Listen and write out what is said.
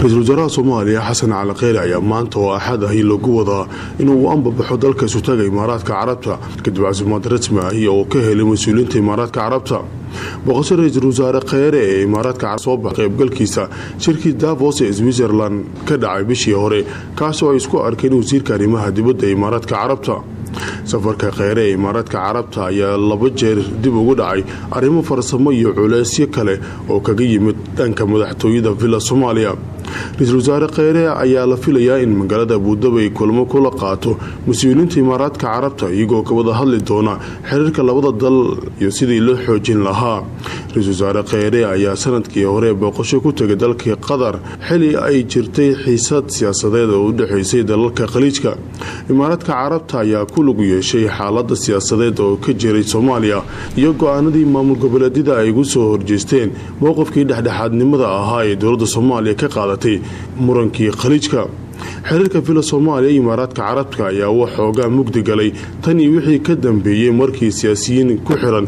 ra-iisul wasaaraha Soomaaliya Xasan Cali Kheyre ayaa maanta oo axad ah lagu wadaa inuu anbabaxo dalka isu tagay Imaaraadka Carabta kadib casuumad rasmi ah oo ka helay mas'uuliyiinta Imaaraadka Carabta. boqosha ra-iisul wasaare Kheyre ee Imaaraadka Carabta soo baxay qaybgalkiisa shirkii Davos ee Switzerland ka dhacay bishii hore kaasoo ay isku arkeen wasiirka arrimaha dibadda ee Imaaraadka Carabta. safarka Kheyre ee Imaaraadka Carabta ayaa laba jeer dib ugu dhacay arrimo farsamo iyo culeysyo kale oo kaga yimid dhanka madaxtooyada Villa Soomaaliya. ra-iisul wasaare Kheyre ayaa la filayaa in magaalada Abu Dhabi kulamo kula qaato mas'uuliyiinta Imaaraadka Carabta iyagoo ka wada hadli doona xiriirka labada dal iyo sidii loo xoojin lahaa. ra-iisul wasaare Kheyre ayaa sanadkii hore booqasho ku tagay dalka Qatar xilli ay jirtay xiisad siyaasadeed oo u dhaxaysay dalalka Khaliijka. Imaaraadka Carabta ayaa ku lug yeeshay xaaladda siyaasadeed oo ka jiray Soomaaliya iyo go'aanadii maamul goboleedyada ay ugu soo horjeesteen mowqifkii dhexdhexaadnimada ahaa ee dowladda Soomaaliya ka qaadatay murankii Khaliijka. xiriirka Villa Soomaaliya iyo Imaaraadka Carabta ayaa waxoogaa mugdi galay tan iyo wixii ka dambeeyay markii siyaasiyiin ku xiran